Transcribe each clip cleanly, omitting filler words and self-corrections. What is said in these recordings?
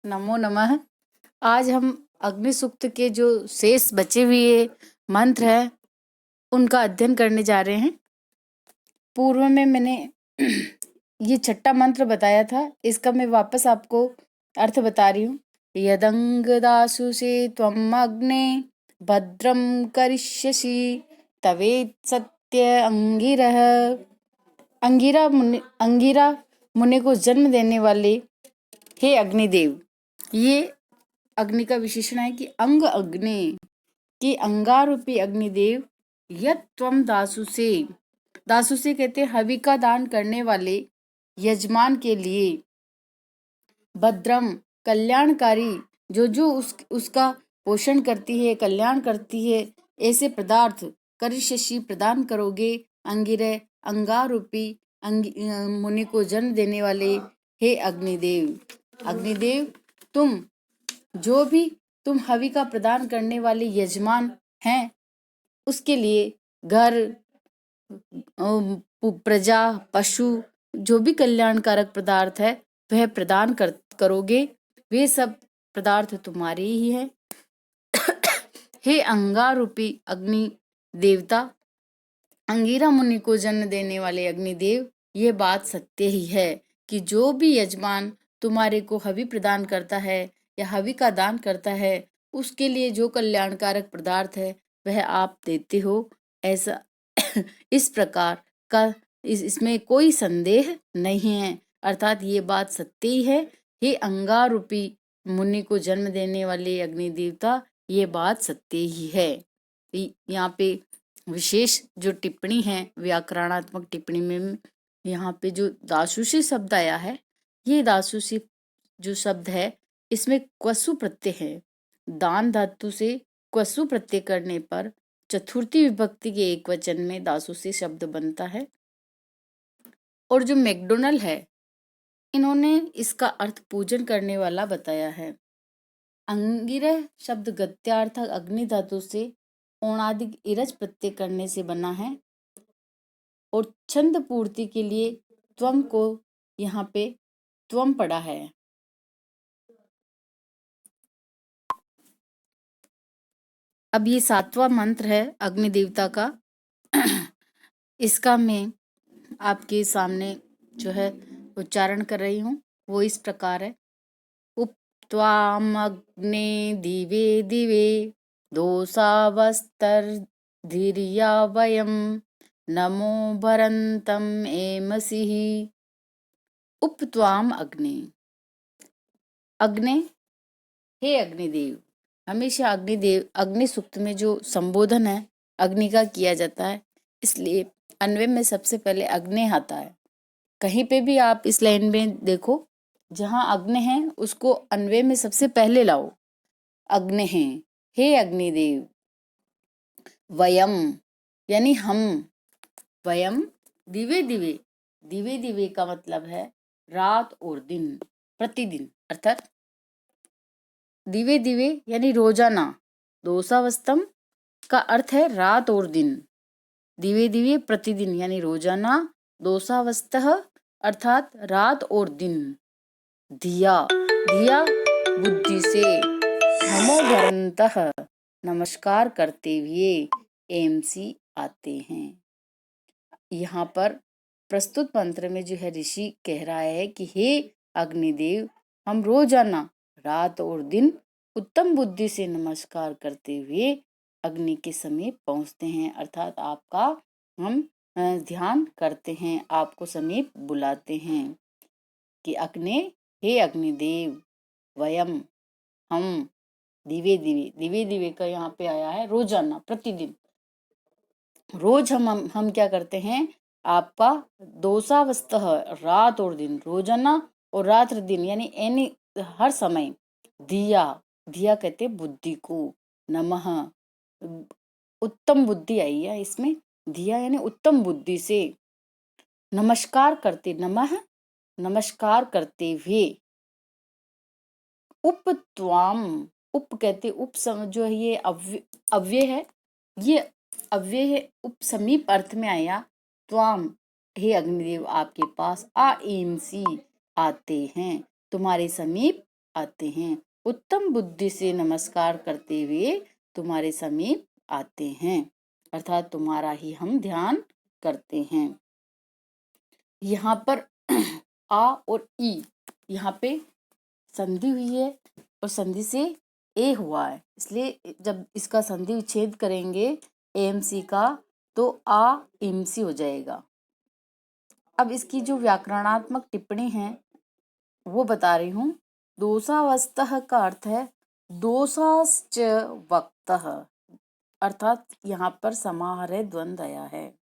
नमो नमः। आज हम अग्नि सूक्त के जो शेष बचे हुए मंत्र हैं उनका अध्ययन करने जा रहे हैं। पूर्व में मैंने ये छठा मंत्र बताया था, इसका मैं वापस आपको अर्थ बता रही हूँ। यदंग दासुषे त्वम अग्ने भद्रम करिष्यसि तवेत् सत्य अंगिरः। अंगिरा मुनि को जन्म देने वाले हे अग्निदेव, ये अग्नि का विशेषण है कि अंग अग्नि कि अंगारूपी अग्निदेव यत् त्वम दासु से कहते हवि का दान करने वाले यजमान के लिए भद्रम कल्याणकारी जो उसका पोषण करती है, कल्याण करती है, ऐसे पदार्थ करिष्यसि प्रदान करोगे। अंगिरह अंगारूपी मुनि को जन्म देने वाले हे अग्निदेव जो भी तुम हवि का प्रदान करने वाले यजमान हैं, उसके लिए घर, प्रजा, पशु, जो भी कल्याणकारक पदार्थ है वह प्रदान करोगे। वे सब पदार्थ तुम्हारे ही हैं। हे अंगारूपी अग्नि देवता, अंगिरा मुनि को जन्म देने वाले अग्निदेव, ये बात सत्य ही है कि जो भी यजमान तुम्हारे को हवि प्रदान करता है या हवि का दान करता है, उसके लिए जो कल्याणकारक पदार्थ है वह आप देते हो। ऐसा इस प्रकार का इसमें कोई संदेह नहीं है, अर्थात ये बात सत्य ही है। हे अंगारूपी मुनि को जन्म देने वाले अग्नि देवता, ये बात सत्य ही है। यहाँ पे विशेष जो टिप्पणी है, व्याकरणात्मक टिप्पणी में यहाँ पे जो दासुषी शब्द आया है, ये दासुषी जो शब्द है इसमें क्वसु प्रत्यय है। दान धातु से क्वसु प्रत्यय करने पर चतुर्थी विभक्ति के एक वचन में दासुषी शब्द बनता है। और जो मैकडोनल है, इन्होंने इसका अर्थ पूजन करने वाला बताया है। अंगिरह शब्द गत्यार्थक अग्नि धातु से ओणादिक इरज प्रत्यय करने से बना है और छंद पूर्ति के लिए त्वम को यहाँ पे त्वम पड़ा है। अब ये 7वां मंत्र है अग्नि देवता का। इसका मैं आपके सामने जो है उच्चारण कर रही हूँ, वो इस प्रकार है। त्वामग्ने दिवे दिवे दोषावस्तर्धिर्या वयं नमो भरन्तम् एमसिः। उपत्वाम अग्ने, हे अग्निदेव। हमेशा अग्नि सूक्त में जो संबोधन है अग्नि का किया जाता है, इसलिए अन्वय में सबसे पहले अग्नि आता है। कहीं पे भी आप इस लाइन में देखो, जहां अग्नि है उसको अन्वय में सबसे पहले लाओ। अग्नि है, हे अग्निदेव। वयम यानी हम, वयम दिवे दिवे का मतलब है रात और दिन, प्रतिदिन, अर्थात दिवे यानी रोजाना। दोषावस्तम का अर्थ है रात और दिन। दिवे प्रतिदिन यानी रोजाना। दोषावस्तः अर्थात रात और दिन। धिया बुद्धि से। नमो भरन्तः नमस्कार करते हुए एमसी आते हैं। यहाँ पर प्रस्तुत मंत्र में जो है ऋषि कह रहा है कि हे अग्निदेव, हम रोजाना रात और दिन उत्तम बुद्धि से नमस्कार करते हुए अग्नि के समीप पहुंचते हैं, अर्थात आपका हम ध्यान करते हैं, आपको समीप बुलाते हैं कि हे अग्निदेव, वयम हम दिवे का यहाँ पे आया है रोजाना, प्रतिदिन। रोज हम क्या करते हैं, आपका दोषावस्था रात और दिन, रोजाना और रात्र दिन यानी एनी हर समय। दिया कहते बुद्धि को। नमः उत्तम बुद्धि आई है इसमें, दिया यानी उत्तम बुद्धि से। नमस्कार करते, नमस्कार करते हुए। उपत्वाम, उप कहते जो है ये अव्यय है, ये अव्यय है। उप समीप अर्थ में आया। त्वाम हे अग्निदेव, आपके पास आएमसी आते हैं, तुम्हारे समीप आते हैं, उत्तम बुद्धि से नमस्कार करते हुए तुम्हारे समीप आते हैं, अर्थात तुम्हारा ही हम ध्यान करते हैं। यहाँ पर आ और ई यहाँ पे संधि हुई है और संधि से ए हुआ है, इसलिए जब इसका संधि विच्छेद करेंगे एएमसी का तो आ एमसी हो जाएगा। अब इसकी जो व्याकरणात्मक टिप्पणी है वो बता रही हूँ। दोषावस्थः का अर्थ है दोषाश्च वक्तः, अर्थात यहाँ पर समाहार द्वंद्व आया है।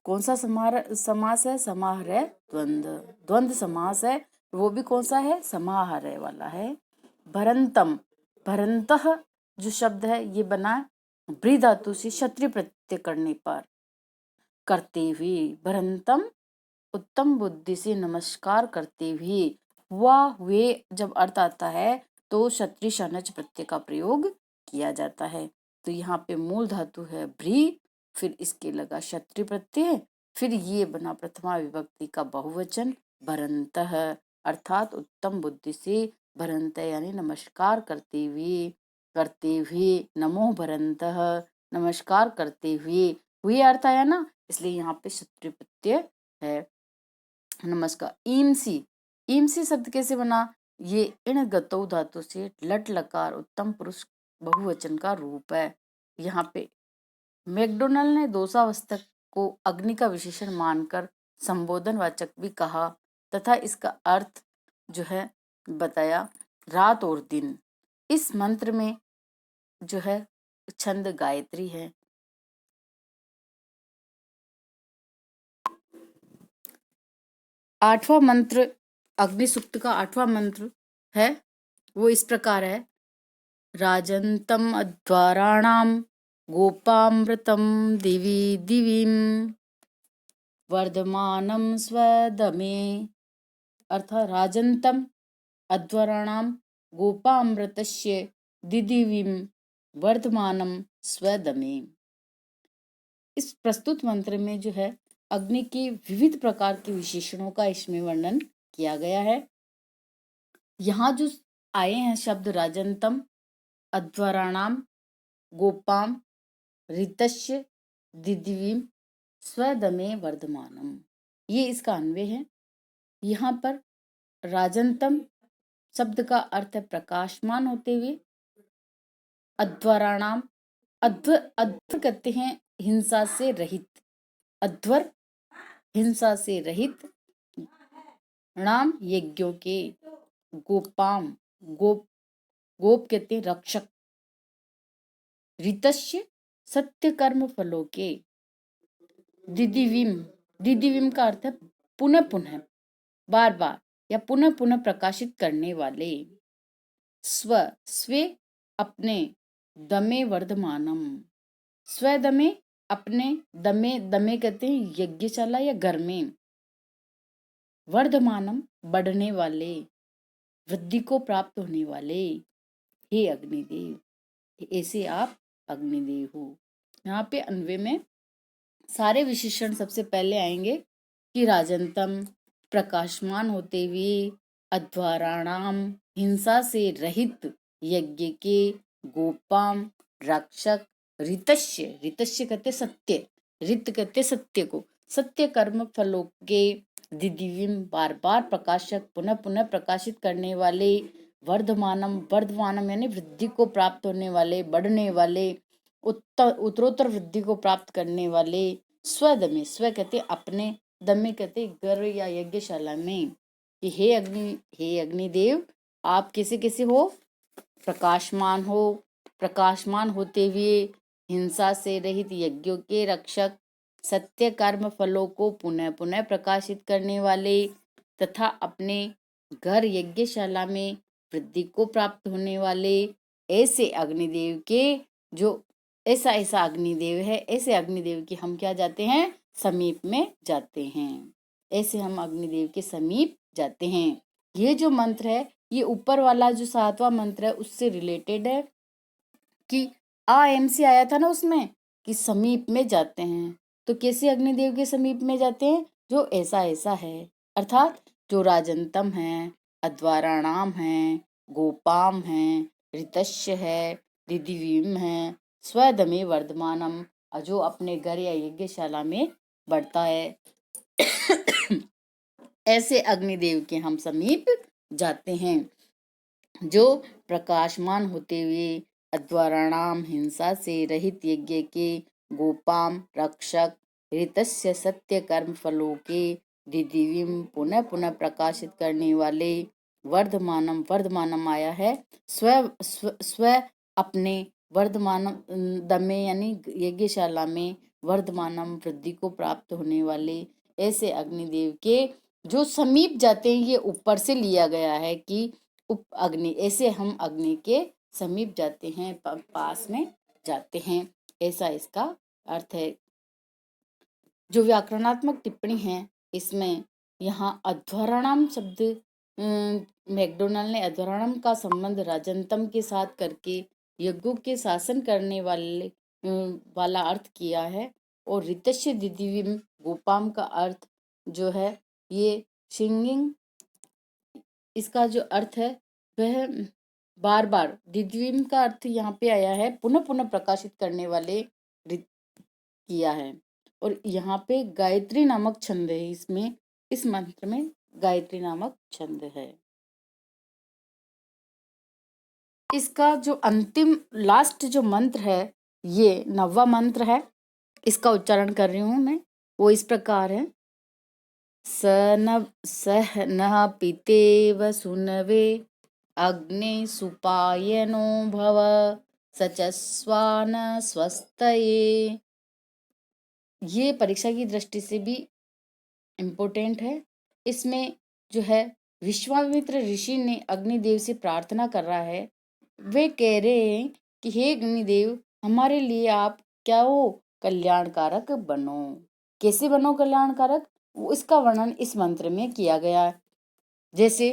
कौन सा समास है? समाहार द्वंद्व, द्वंद्व समास है, वो भी कौन सा है? समाहार वाला है। भरंतम, भरंतः जो शब्द है ये बना व्री धातु से क्षत्रिय प्रत्यय करने पर, करते हुए, भरंतम उत्तम बुद्धि से नमस्कार करते हुए, वह वे जब अर्थ आता है तो क्षत्रिय शनच प्रत्यय का प्रयोग किया जाता है। तो यहाँ पे मूल धातु है भ्री, फिर इसके लगा क्षत्रिय प्रत्यय, फिर ये बना प्रथमा विभक्ति का बहुवचन भरंतः, अर्थात उत्तम बुद्धि से भरंत यानी नमस्कार करते हुए नमो भरंतः, नमस्कार करते हुए अर्थ आया ना, इसलिए यहाँ पे क्षत्रिय प्रत्यय है। नमस्कार। ईमसी, ईमसी शब्द कैसे बना? ये इण गतौ धातु से लट लकार उत्तम पुरुष बहुवचन का रूप है। यहाँ पे मैकडोनल ने दोषावस्थक को अग्नि का विशेषण मानकर संबोधन वाचक भी कहा तथा इसका अर्थ जो है बताया रात और दिन। इस मंत्र में जो है छंद गायत्री है। आठवां मंत्र अग्नि सूक्त का आठवां मंत्र है वो इस प्रकार है। राजन्तं अध्वराणां गोपामृतं दिवि दिविं वर्धमानं स्वदमे, अर्थात राजन्तं अध्वराणां गोपामृतस्य दिदिविं वर्धमानं स्वदमे। इस प्रस्तुत मंत्र में जो है अग्नि के विविध प्रकार के विशेषणों का इसमें वर्णन किया गया है। यहाँ जो आए हैं शब्द राजंतम, अध्वराणाम, गोपाम, ऋतस्य, दिदिवीम, स्वदमे वर्धमानम, ये इसका अन्वय है। यहाँ पर राजंतम शब्द का अर्थ है प्रकाशमान होते हुए। अध्वराणाम, अध्वर कहते हैं हिंसा से रहित, अध्वर हिंसा से रहित, नाम यज्ञों के, गोपाम गोप कहते हैं रक्षक, ऋतस्य सत्य कर्म फलों के, दिदिविम का अर्थ है पुनः पुनः, बार बार या पुनः पुनः प्रकाशित करने वाले, स्वे अपने, दमे वर्धमानम, स्वदमे अपने, दमे कहते हैं यज्ञशाला या घर में, वर्धमानम बढ़ने वाले, वृद्धि को प्राप्त होने वाले, हे अग्निदेव, ऐसे आप अग्निदेव हो। यहाँ पे अन्वय में सारे विशेषण सबसे पहले आएंगे कि राजंतम प्रकाशमान होते हुए, अध्वराणाम हिंसा से रहित, यज्ञ के, गोपाम रक्षक, ऋतस्य कहते सत्य, ऋत कहते सत्य को, सत्य कर्म फलों के, दिदिविम बार बार प्रकाशक पुनः पुनः प्रकाशित करने वाले, वर्धमानम यानी वृद्धि को प्राप्त होने वाले, बढ़ने वाले, उत्तरोत्तर वृद्धि को प्राप्त करने वाले, स्वदमे, स्व कहते अपने, दमे कहते गर्भ या यज्ञशाला में, कि हे अग्निदेव आप कैसे कैसे हो? प्रकाशमान होते हुए, हिंसा से रहित, यज्ञों के रक्षक, सत्य कर्म फलों को पुनः पुनः प्रकाशित करने वाले तथा अपने घर यज्ञशाला में वृद्धि को प्राप्त होने वाले, ऐसे अग्निदेव के जो ऐसा अग्निदेव है, ऐसे अग्निदेव के हम क्या जाते हैं? समीप में जाते हैं। ऐसे हम अग्निदेव के समीप जाते हैं। ये जो मंत्र है ये ऊपर वाला जो 7वां मंत्र है उससे रिलेटेड है कि एमसी आया था ना उसमें कि समीप में जाते हैं, तो कैसे अग्निदेव के समीप में जाते हैं? जो ऐसा है, अर्थात जो राजंतम है, अध्वराणाम है, गोपाम है, ऋतस्य है, दिदिवीम है, स्वदमे वर्धमानम, जो अपने घर या यज्ञशाला में बढ़ता है। ऐसे अग्निदेव के हम समीप जाते हैं, जो प्रकाशमान होते हुए अध्वराणाम हिंसा से रहित यज्ञ के गोपाम रक्षक, ऋतस्य सत्य कर्म फलों के दिदिविम पुनः पुनः प्रकाशित करने वाले, वर्धमानम, वर्धमानम आया है स्व अपने, वर्धमानम दमे यानी यज्ञशाला में, वर्धमानम वृद्धि को प्राप्त होने वाले ऐसे अग्निदेव के जो समीप जाते हैं। ये ऊपर से लिया गया है कि उप अग्नि, ऐसे हम अग्नि के समीप जाते हैं, पास में जाते हैं, ऐसा इसका अर्थ है। जो व्याकरणात्मक टिप्पणी है इसमें यहाँ अध्वरणम शब्द, मैकडोनल्ड ने अध्वरणम का संबंध राजंतम के साथ करके यज्ञों के शासन करने वाला अर्थ किया है, और ऋतस्य दिदिविम गोपाम का अर्थ जो है ये सिंगिंग, इसका जो अर्थ है वह बार बार, दिद्वीम का अर्थ यहाँ पे आया है पुनः पुनः प्रकाशित करने वाले किया है। और यहाँ पे गायत्री नामक छंद है, इसमें इस मंत्र में गायत्री नामक छंद है। इसका जो अंतिम लास्ट जो मंत्र है ये 9वां मंत्र है, इसका उच्चारण कर रही हूँ मैं, वो इस प्रकार है। सह न पितेव सुनवे अग्नि सुपायनो भव सचस्वान स्वस्तये। ये परीक्षा की दृष्टि से भी इम्पोर्टेंट है। इसमें जो है विश्वामित्र ऋषि ने अग्निदेव से प्रार्थना कर रहा है, वे कह रहे हैं कि हे अग्निदेव, हमारे लिए आप क्या हो, कल्याणकारक बनो। कैसे बनो कल्याणकारक, वो इसका वर्णन इस मंत्र में किया गया है। जैसे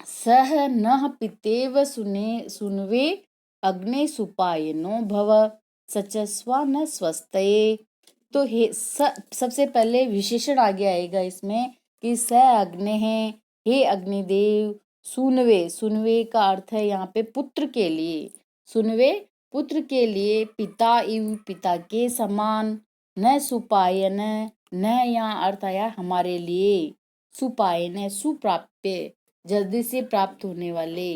सह नः पितेव सुनवे अग्ने सुपायनो भव सचस्वा न स्वस्तये। तो हे सबसे पहले विशेषण आगे आएगा इसमें कि स अग्नि है, हे अग्निदेव, सुनवे, सुनवे का अर्थ है यहाँ पे पुत्र के लिए, सुनवे पुत्र के लिए, पिता इव पिता के समान, न सुपायन, न यहाँ अर्थ आया हमारे लिए, सुपायन सुप्राप्य, जल्दी से प्राप्त होने वाले,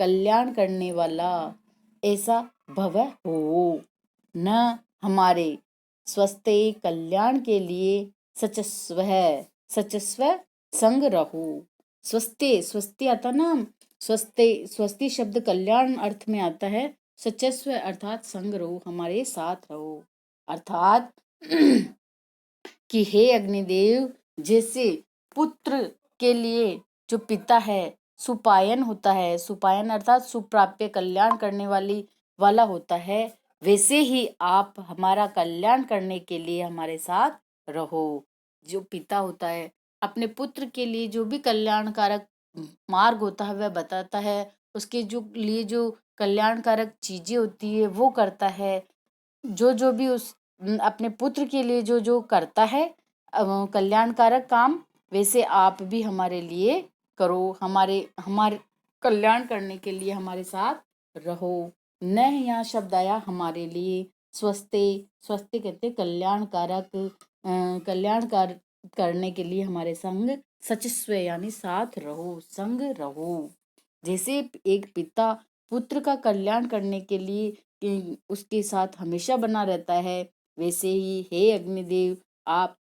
कल्याण करने वाला, ऐसा भव हो, न हमारे, स्वस्थे कल्याण के लिए, सचस्व है, सचस्व संग रहो। स्वस्थे, स्वस्थे आता ना, स्वस्थे, स्वस्थी शब्द कल्याण अर्थ में आता है, सचस्व अर्थात संग रहो, हमारे साथ रहो, अर्थात कि हे अग्निदेव, जैसे पुत्र के लिए जो पिता है सुपायन होता है, सुपायन अर्थात सुप्राप्य, कल्याण करने वाला होता है, वैसे ही आप हमारा कल्याण करने के लिए हमारे साथ रहो। जो पिता होता है अपने पुत्र के लिए जो भी कल्याणकारक मार्ग होता है वह बताता है, उसके जो लिए जो कल्याणकारक चीजें होती है वो करता है, जो जो भी उस अपने पुत्र के लिए जो जो करता है कल्याणकारक काम, वैसे आप भी हमारे लिए करो, हमारे हमारे कल्याण करने के लिए हमारे साथ रहो। न यहाँ शब्द आया हमारे लिए, स्वस्थे, स्वस्थे कहते कल्याणकारक, कल्याणकार करने के लिए हमारे संग, सचस्व यानी साथ रहो, संग रहो। जैसे एक पिता पुत्र का कल्याण करने के लिए उसके साथ हमेशा बना रहता है, वैसे ही हे अग्निदेव, आप,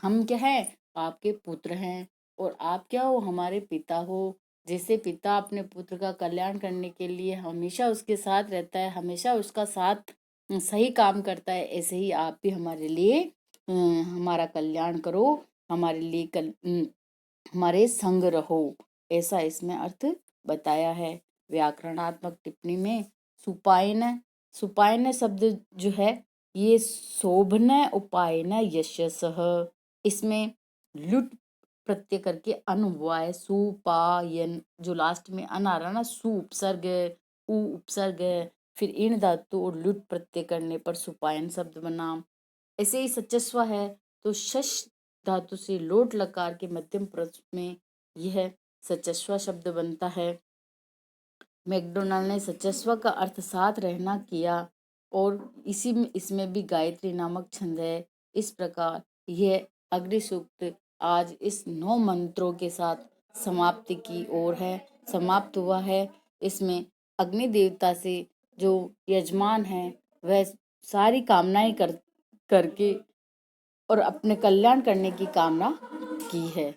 हम क्या है, आपके पुत्र हैं, और आप क्या हो, हमारे पिता हो। जैसे पिता अपने पुत्र का कल्याण करने के लिए हमेशा उसके साथ रहता है, हमेशा उसका साथ सही काम करता है, ऐसे ही आप भी हमारे लिए हमारा कल्याण करो, हमारे लिए हमारे संग रहो, ऐसा इसमें अर्थ बताया है। व्याकरणात्मक टिप्पणी में सुपायन, सुपायन शब्द जो है ये शोभन उपायन यशसः, इसमें लुट प्रत्यय करके अन हुआ है, सुपायन, जो लास्ट में अन आ रहा ना, सु उपसर्ग, उ उपसर्ग, फिर इन धातु और लुट प्रत्यय करने पर सुपायन शब्द बना। ऐसे ही सचस्व है तो शश धातु से लोट लकार के मध्यम पुरुष में यह सचस्व शब्द बनता है। मैकडोनाल्ड ने सचस्व का अर्थ साथ रहना किया और इसमें भी गायत्री नामक छंद है। इस प्रकार यह अग्नि सूक्त आज इस 9 मंत्रों के साथ समाप्ति की ओर है, समाप्त हुआ है। इसमें अग्नि देवता से जो यजमान है वह सारी कामनाएं करके और अपने कल्याण करने की कामना की है।